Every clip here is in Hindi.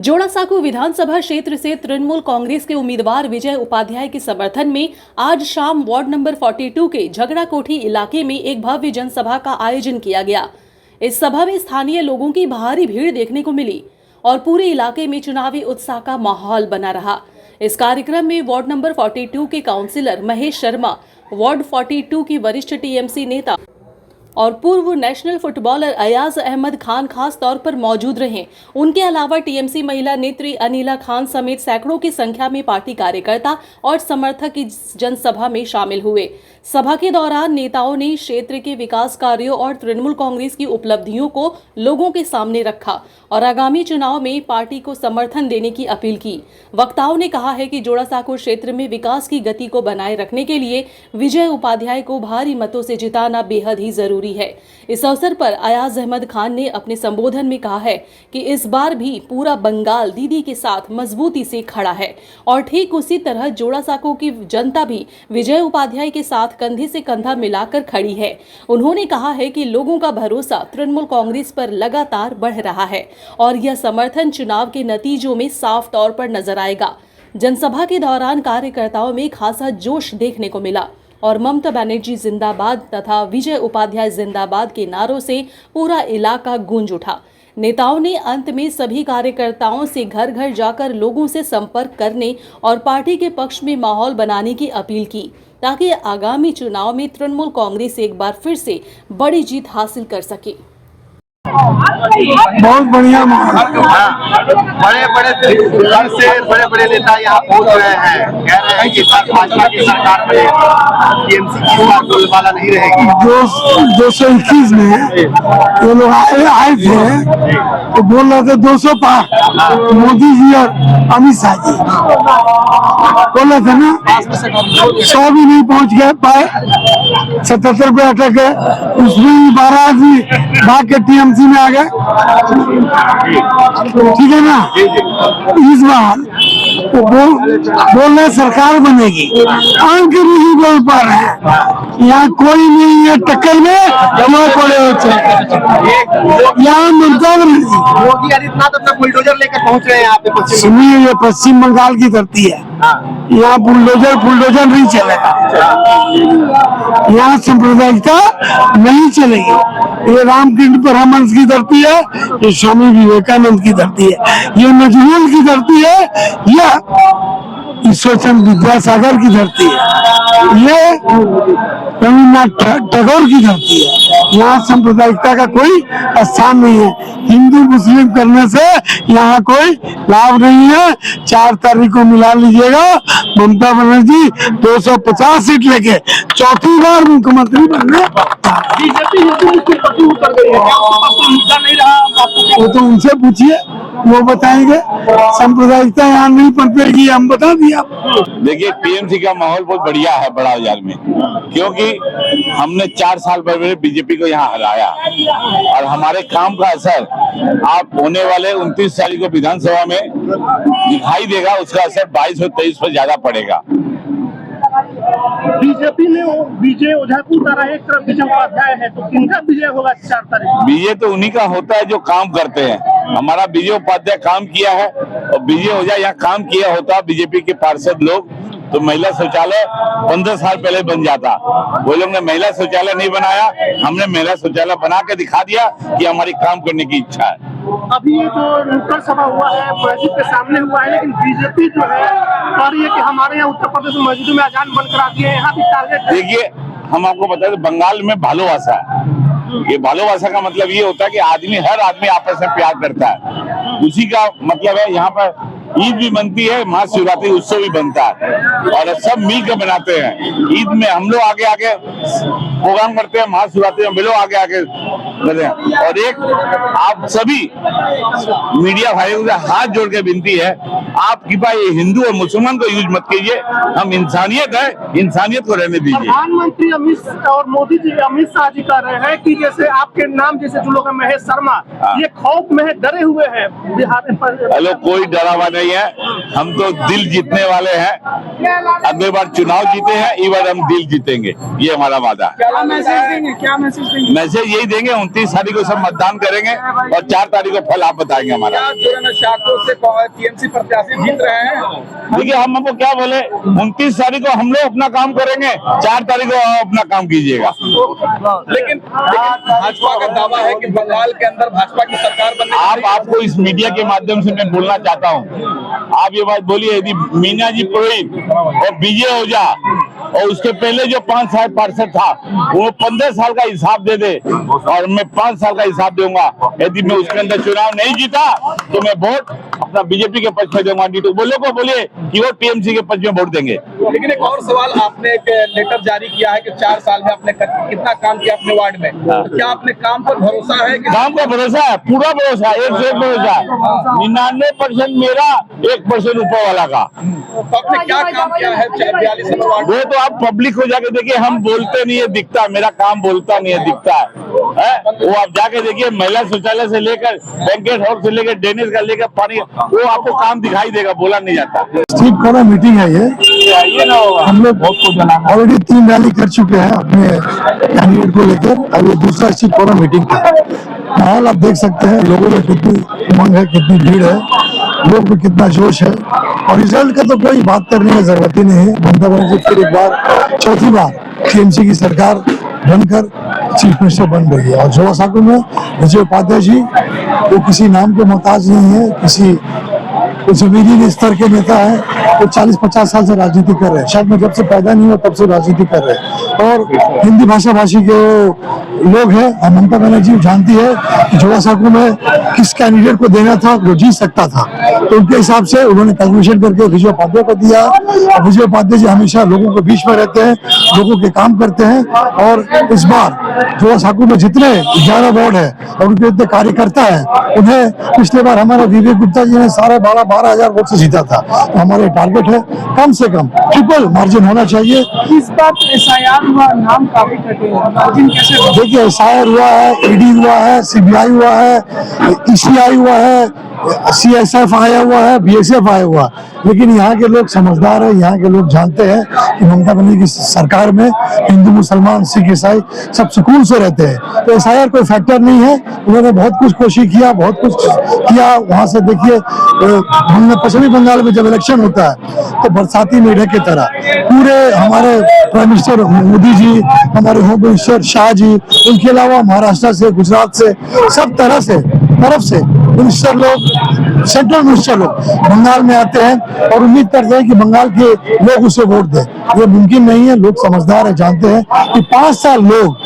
जोड़ासांको विधानसभा क्षेत्र से तृणमूल कांग्रेस के उम्मीदवार विजय उपाध्याय के समर्थन में आज शाम वार्ड नंबर 42 के झगड़ा कोठी इलाके में एक भव्य जनसभा का आयोजन किया गया। इस सभा में स्थानीय लोगों की भारी भीड़ देखने को मिली और पूरे इलाके में चुनावी उत्साह का माहौल बना रहा। इस कार्यक्रम में वार्ड नंबर 42 के काउंसिलर महेश शर्मा, वार्ड 42 की वरिष्ठ टीएमसी नेता और पूर्व नेशनल फुटबॉलर अयाज अहमद खान खास तौर पर मौजूद रहे। उनके अलावा टीएमसी महिला नेत्री अनिला खान समेत सैकड़ों की संख्या में पार्टी कार्यकर्ता और समर्थक इस जनसभा में शामिल हुए। सभा के दौरान नेताओं ने क्षेत्र के विकास कार्यों और तृणमूल कांग्रेस की उपलब्धियों को लोगों के सामने रखा और आगामी चुनाव में पार्टी को समर्थन देने की अपील की। वक्ताओं ने कहा है कि जोड़ासांको क्षेत्र में विकास की गति को बनाए रखने के लिए विजय उपाध्याय को भारी मतों से जिताना बेहद ही जरूरी है। इस अवसर पर अयाज अहमद खान ने अपने संबोधन में कहा है कि इस बार भी पूरा बंगाल दीदी के साथ मजबूती से खड़ा है और ठीक उसी तरह जोड़ासांको की जनता भी विजय उपाध्याय के साथ कंधे से कंधा मिलाकर खड़ी है। उन्होंने कहा है कि लोगों का भरोसा तृणमूल कांग्रेस पर लगातार बढ़ रहा है और यह समर्थन चुनाव के नतीजों में साफ तौर पर नजर आएगा। जनसभा के दौरान कार्यकर्ताओं में खासा जोश देखने को मिला और ममता बनर्जी जिंदाबाद तथा विजय उपाध्याय जिंदाबाद के नारों से पूरा इलाका गूंज उठा। नेताओं ने अंत में सभी कार्यकर्ताओं से घर घर जाकर लोगों से संपर्क करने और पार्टी के पक्ष में माहौल बनाने की अपील की ताकि आगामी चुनाव में तृणमूल कांग्रेस एक बार फिर से बड़ी जीत हासिल कर सके। बहुत बढ़िया माहौल। बड़े बड़े नेता यहाँ पहुँच रहे हैं, कह रहे हैं कि भाजपा की सरकार में टीएमसी की बात बोलबाला नहीं रहेगी। 221 में ये लोग आए थे तो बोल रहे थे 200 पार मोदी जी और अमित शाह जी बोल रहे थे ना, 100 भी नहीं पहुँच गए पाए, 77 पे अटक गए। उसमें 12 आदमी भाग के टीएमसी में आ गए। ठीक है ना, इस बार वो बोल रहे सरकार बनेगी, आम के नहीं बोल पा रहे हैं। यहाँ कोई नहीं है टक्कर में, जमा पड़े होते यहाँ ममता बनर्जी योगी आदित्यनाथ अपना बुलडोजर लेकर पहुँच रहे हैं यहाँ पे। सुनिए, ये पश्चिम बंगाल की धरती है, यहाँ बुलडोजर नहीं चलेगा, यहाँ सांप्रदायिकता नहीं चलेगी। ये रामकृष्ण परमहंस की धरती है, ये स्वामी विवेकानंद की धरती है, ये नजरुल की धरती है, यह ईश्वरचंद्र विद्यासागर की धरती है, ये रविन्द्रनाथ टैगोर की धरती है। यहाँ सांप्रदायिकता का कोई स्थान नहीं है। हिंदू मुस्लिम करने से यहाँ कोई लाभ नहीं है। 4 तारीख को मिला लीजिएगा, ममता बनर्जी 250 सीट लेके चौथी बार मुख्यमंत्री बनने। बीजेपी उतर गई है, मुद्दा नहीं रहा। वो तो उनसे पूछिए, वो बताएंगे। सांप्रदायिकता यहाँ नहीं पनपेगी, हम बता दिए आपको। देखिए, टीएमसी का माहौल बहुत बढ़िया है बड़ा बाजार में, क्योंकि हमने 4 साल पहले बीजेपी को यहाँ हराया और हमारे काम का असर आप होने वाले 29 तारीख को विधानसभा में दिखाई देगा। उसका असर 22 और 23 पर ज्यादा पड़ेगा। बीजेपी में विजय ओझा को उतारा है, एक तरफ विजय उपाध्याय है, तो किनका विजय होगा 4 तारीख? विजय तो उन्हीं का होता है जो काम करते हैं। हमारा विजय उपाध्याय काम किया है और विजय ओझा यहाँ काम किया होता बीजेपी के पार्षद लोग तो महिला शौचालय 15 साल पहले बन जाता। वो लोग ने महिला शौचालय नहीं बनाया, हमने महिला शौचालय बना के दिखा दिया कि हमारी काम करने की इच्छा है। अभी ये जो नुक्कड़ सभा हुआ है मस्जिद के सामने हुआ है, लेकिन बीजेपी जो है कह रही है कि हमारे यहाँ उत्तर प्रदेश में मस्जिदों में अजान बंद करा दिए, यहाँ भी टारगेट। देखिए, हम आपको बता दें, बंगाल में भालोबासा है। ये भालोबासा का मतलब ये होता है कि हर आदमी आपस में प्यार करता है। उसी का मतलब है यहाँ पर ईद भी बनती है, महाशिवरात्रि उत्सव भी बनता है और सब मिलकर बनाते हैं। ईद में हम लोग आगे आगे प्रोग्राम करते हैं, महाशिवरात्रि में मिलो आगे आगे करते हैं। और एक आप सभी मीडिया भाइयों से हाथ जोड़ के विनती है आप कृपया ये हिंदू और मुसलमान को यूज मत कीजिए। हम इंसानियत है, इंसानियत को रहने दीजिए। प्रधानमंत्री अमित शाह जी कह रहे हैं कि जैसे आपके नाम जैसे जो लोग हैं महेश शर्मा, ये खौफ में है, डरे हुए हैं बिहार में। हेलो, कोई डरा हुआ नहीं है। हम तो दिल जीतने वाले हैं। अगली बार चुनाव जीते हैं, इस बार हम दिल जीतेंगे, ये हमारा वादा है। क्या मैसेज देंगे? मैसेज यही देंगे, 29 तारीख को सब मतदान करेंगे और 4 तारीख को फल आप बताएंगे हमारा। टीएमसी प्रत्याशी जीत रहे हैं। देखिए, हम आपको क्या बोले, 29 तारीख को हम लोग अपना काम करेंगे, 4 तारीख को आप अपना काम कीजिएगा। लेकिन भाजपा का दावा है कि बंगाल के अंदर भाजपा की सरकार बनने आपको इस मीडिया के माध्यम से मैं बोलना चाहता हूँ, आप ये बात बोलिए, यदि मीना जी पुरोहित और विजय ओझा और उसके पहले जो 5 साल पार्षद था वो 15 साल का हिसाब दे दे और मैं 5 साल का हिसाब दूंगा। यदि मैं उसके अंदर चुनाव नहीं जीता तो मैं वोट अपना बीजेपी के पक्ष में दूंगा। तो बोलिए कि वो टीएमसी के पक्ष में वोट देंगे। लेकिन एक और सवाल, आपने एक लेटर जारी किया है कि 4 साल में आपने कितना काम किया अपने वार्ड में, तो क्या आपने काम पर भरोसा है? काम का भरोसा है, पूरा भरोसा है, 100% भरोसा है। 99% मेरा, 1% ऊपर वाला का। तो आपने क्या काम किया है 42 वार्ड? वो तो आप पब्लिक को जाके देखिए, हम बोलते नहीं है दिखता, मेरा काम बोलता नहीं है दिखता है। वो आप जाके देखिए, महिला शौचालय से लेकर बैंकेट हॉल से लेकर ड्रेनेज का लेकर पानी, वो आपको काम दिखाई देगा, बोला नहीं जाता। स्ट्रीट कॉर्नर मीटिंग है ये, हम लोग ऑलरेडी 3 रैली कर चुके हैं अपने कैंडिडेट को लेकर, और ये दूसरा स्ट्रीट कॉर्नर मीटिंग था। माहौल आप देख सकते हैं, लोगों में कितनी उमंग है, कितनी भीड़ है, लोग में कितना जोश है। और रिजल्ट का तो कोई बात करने की जरूरत ही नहीं है। ममता बनर्जी फिर एक बार, चौथी बार टीएमसी की सरकार बनकर चीफ मिनिस्टर बन रही है। और जोड़ा साकू में विजय उपाध्याय जी, वो किसी नाम के मोहताज नहीं है, किसी जमीनी स्तर के नेता है। वो 40-50 साल से राजनीति कर रहे हैं, शायद मैं जब से पैदा नहीं हुआ तब से राजनीति कर रहे हैं। और हिंदी भाषा भाषी के लोग हैं, और ममता बनर्जी जानती है कि जोड़ा साकू में किस कैंडिडेट को देना था जो जीत सकता था, तो उनके हिसाब से उन्होंने कैलकुलेशन करके विजय उपाध्याय को दिया। और विजय उपाध्याय जी हमेशा लोगों के बीच में रहते हैं, लोगों के काम करते हैं। और इस बार जोड़ा साकू में जितने 11 वार्ड है और उनके जितने कार्यकर्ता है, उन्हें पिछले बार हमारे विवेक गुप्ता जी ने 12,000 वोट से जीता था। तो हमारे टारगेट है कम से कम ट्रिपल मार्जिन होना चाहिए। इस बार SIR हुआ, नाम काफी कटे हैं, मार्जिन कैसे? देखिए, SIR हुआ है, ED हुआ है, CBI हुआ है, ECI हुआ है, CSF आया हुआ है, BSF आया हुआ है। लेकिन यहाँ के लोग समझदार है, यहाँ के लोग जानते हैं कि ममता बनर्जी की सरकार में हिंदू, मुसलमान, सिख, ईसाई सब सुकून से रहते हैं। तो SIR कोई फैक्टर नहीं है। उन्होंने बहुत कुछ कोशिश किया, बहुत कुछ किया। वहाँ से देखिए, हमने पश्चिमी बंगाल में जब इलेक्शन होता है तो बरसाती मेढक की तरह पूरे हमारे प्राइम मिनिस्टर मोदी जी, हमारे होम मिनिस्टर शाह जी, उनके अलावा महाराष्ट्र से, गुजरात से, सब तरफ से मिनिस्टर लोग, सेंट्रल मिनिस्टर लोग बंगाल में आते हैं और उम्मीद करते हैं कि बंगाल के लोग उसे वोट दें। ये मुमकिन नहीं है। लोग समझदार है, जानते हैं कि 5 साल लोग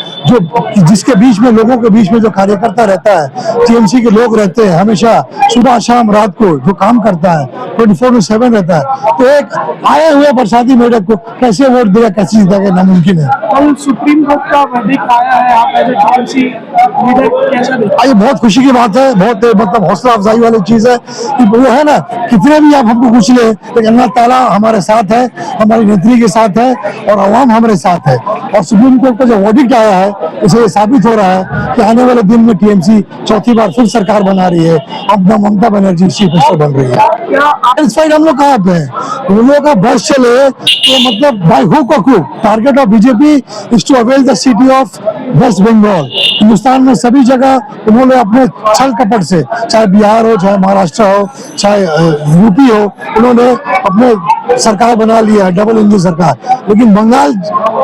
जिसके बीच में, लोगों के बीच में जो कार्यकर्ता रहता है, टीएमसी के लोग रहते हैं, हमेशा सुबह शाम रात को जो काम करता है, 24/7 रहता है, तो एक आए हुए बरसाती मेढक को कैसे वोट देगा, कैसे जीतेगा, नामुमकिन है। कल सुप्रीम कोर्ट का वर्डिक्ट आया है, आप एज ए टीएमसी लीडर कैसा देखते? ये बहुत खुशी की बात है, बहुत मतलब हौसला अफजाई वाली चीज है कि वो है ना, कितने भी आप हमको पूछ ले, लेकिन अल्लाह ताला हमारे साथ है, हमारी नेत्री के साथ है और अवाम हमारे साथ है। और सुप्रीम कोर्ट का जो वर्डिक्ट आया है, इससे ये साबित हो रहा है कि आने वाले दिन में टीएमसी चौथी बार फिर सरकार बना रही है। अपना ममता बनर्जी चीफ मिनिस्टर बन रही है। सेटिस्फाइड हम लोग कहाँ पे हैं? उन लोगों का बस चले तो मतलब बाय हुक और crook, target of BJP is to avail the city of West Bengal. Hindustan में सभी जगह उन्होंने अपने छल कपट से, चाहे बिहार हो, चाहे महाराष्ट्र हो, चाहे यूपी हो, उन्होंने अपने सरकार बना लिया है, डबल इंजन सरकार। लेकिन बंगाल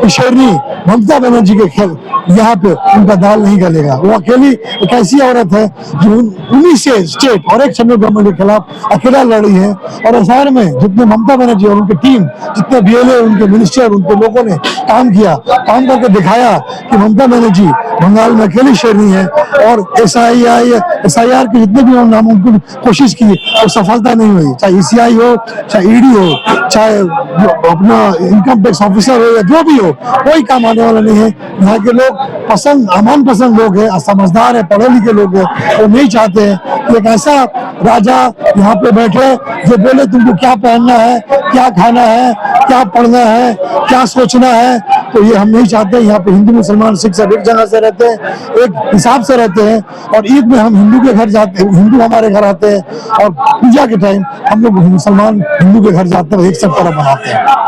की शेरनी ममता बनर्जी के खेल यहाँ पे उनका दाल नहीं गलेगा। वो अकेली एक ऐसी औरत है जो 19 स्टेट और एक सेंट्रल गवर्नमेंट के खिलाफ अकेला लड़ी है। और एसआईआर में जितने ममता बनर्जी और उनकी टीम, जितने बीएलए, उनके मिनिस्टर, उनके लोगों ने काम किया, काम करके दिखाया कि ममता बनर्जी बंगाल में अकेली शेरनी है। और SIR के जितने भी नाम उनको कोशिश की और सफलता नहीं हुई, चाहे ECI हो, चाहे ED हो, चाहे अपना इनकम टैक्स ऑफिसर हो या जो भी हो, कोई काम आने वाला नहीं है। यहाँ के लोग अमान पसंद लोग हैं, समझदार है, पढ़े लिखे लोग हैं। वो नहीं चाहते हैं कि एक ऐसा राजा यहाँ पे बैठे जो बोले तुमको क्या पहनना है, क्या खाना है, क्या पढ़ना है, क्या सोचना है। तो ये हम नहीं चाहते। यहाँ पे हिंदू मुसलमान सिख सब एक जगह से रहते हैं, एक हिसाब से रहते हैं। और ईद में हम हिंदू के घर जाते हैं, हिंदू हमारे घर आते हैं, और पूजा के टाइम हम लोग मुसलमान हिंदू के घर जाते हैं, एक सब तरह बनाते हैं।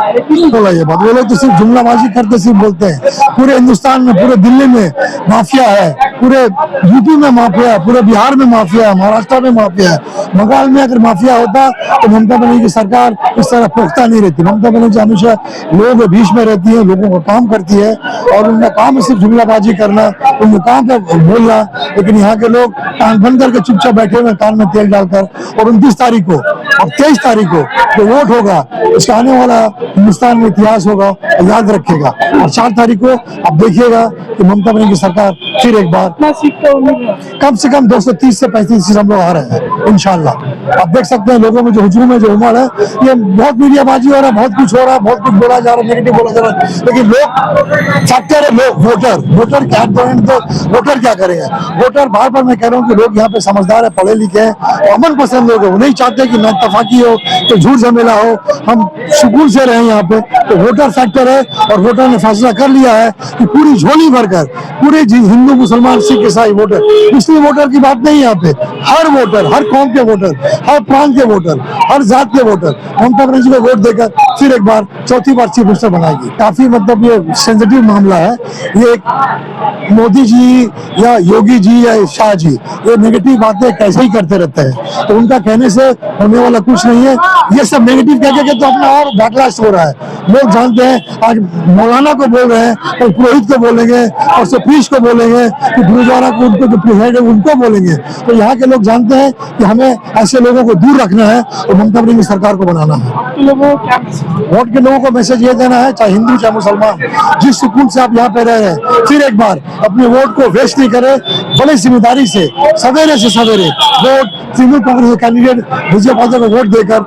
बोला ये बात, वो लोग तो सिर्फ जुमलाबाजी करते सिर्फ बोलते हैं। पूरे हिंदुस्तान में, पूरे दिल्ली में माफिया है, पूरे यूपी में माफिया है, पूरे बिहार में माफिया है, महाराष्ट्र में माफिया है। बंगाल में अगर माफिया होता तो ममता बनर्जी की सरकार इस तरह पुख्ता नहीं रहती। ममता बनर्जी हमेशा लोगों के बीच में रहती है, लोगों का काम करती है, और उनका काम है सिर्फ जुमलाबाजी करना, उनका काम है बोलना। लेकिन यहाँ के लोग कान बंद करके चुपचाप बैठे हुए, कान में तेल डालकर। और 29 तारीख को और 23 तारीख को जो वोट होगा, उसका आने वाला हिंदुस्तान में इतिहास होगा, याद रखेगा। और 4 तारीख को आप देखिएगा कि ममता बनर्जी की सरकार फिर एक बार कम से कम 230 से 35 सीट हम लोग आ रहे हैं इंशाल्लाह। आप देख सकते हैं लोगों में जो हुजूम है, जो उमड़ है, ये बहुत मीडियाबाजी हो रहा है, बहुत कुछ हो रहा है, बहुत कुछ बोला जा रहा है, नेगेटिव बोला जा रहा है। लेकिन लोग फैक्टर है, लोग वोटर क्या वोटर क्या करेंगे? वोटर बार बार मैं कह रहा हूँ कि लोग यहाँ पे समझदार है, पढ़े लिखे हैं, अमन पसंद लोग हैं। वो नहीं चाहते कि नाइतफाकी हो, तो झूठ झमेला हो, हम सुकून से रहे यहाँ पे। तो वोटर फैक्टर है, और वोटर ने फैसला कर लिया है कि पूरी झोली भरकर पूरे हिंदू मुसलमान सिख ईसाई वोटर, इसलिए वोटर की बात नहीं है यहाँ पे। हर वोटर, हर कौम के वोटर, हर प्रांत के वोटर, हर जात के वोटर ममता बनर्जी को वोट देकर फिर एक बार चौथी बार चीफ मिनिस्टर बनाएगी। काफी मतलब ये सेंसिटिव मामला है। ये मोदी जी या योगी जी या शाह जी ये नेगेटिव बातें कैसे ही करते रहते हैं, तो उनका कहने से होने वाला कुछ नहीं है। ये सब नेगेटिव कह के तो अपना और बैकलैश हो रहा है। लोग जानते हैं, आज मौलाना को बोल रहे हैं, और पुरोहित को बोलेंगे, और सप्रीश को बोलेंगे, कि गुरुद्वारा को उनको जो प्रेसिडेंट है उनको बोलेंगे। तो यहाँ के लोग जानते हैं कि हमें ऐसे लोगों को दूर रखना है और ममता बनर्जी सरकार को बनाना है। वोट के लोगों को मैसेज ये देना है, चाहे हिंदू चाहे मुसलमान, जिस सुकून से आप यहाँ पे रह रहे हैं, फिर एक बार अपने वोट को वेस्ट नहीं करें। बड़ी जिम्मेदारी से सवेरे वोट तृणमूल कांग्रेस कैंडिडेट विजय पाठक को वोट देकर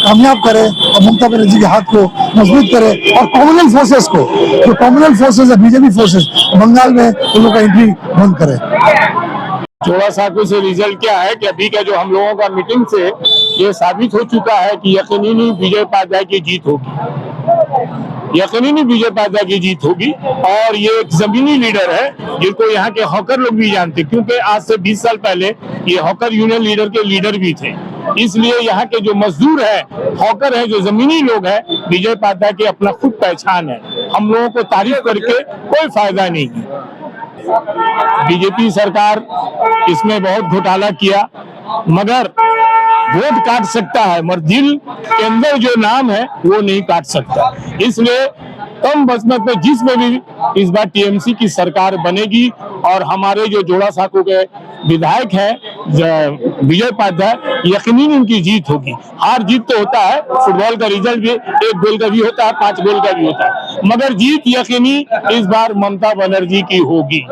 कामयाब करें, और ममता बनर्जी के हाथ को मजबूत करें। और कॉमनवेल्थ फोर्सेस को, जो कॉमनवेल्थ फोर्सेस है, बीजेपी फोर्सेस बंगाल में, उन लोगों का एंट्री बंद करें। जोड़ा साकू से रिजल्ट क्या है कि अभी का जो हम लोगों का मीटिंग से ये साबित हो चुका है कि यकीनी विजय पाठक की जीत होगी, यकीनी विजय पाठक की जीत होगी। और ये एक जमीनी लीडर है जिनको यहाँ के हॉकर लोग भी जानते, क्योंकि आज से 20 साल पहले ये हॉकर यूनियन लीडर के लीडर भी थे। इसलिए यहाँ के जो मजदूर है, हॉकर है, जो जमीनी लोग हैं, विजय पाठक की अपना खुद पहचान है। हम लोगों को तारीफ करके कोई फायदा नहीं है। बीजेपी सरकार इसमें बहुत घोटाला किया, मगर वोट काट सकता है, मगर दिल के अंदर जो नाम है वो नहीं काट सकता। इसलिए कम बसमत में जिसमें भी इस बार टीएमसी की सरकार बनेगी, और हमारे जो जोड़ा साकू के विधायक हैं विजय पाठक, यकीनी उनकी जीत होगी। हार जीत तो होता है, फुटबॉल का रिजल्ट भी 1 गोल का भी होता है, 5 गोल का भी होता है, मगर जीत यकीनी इस बार ममता बनर्जी की होगी।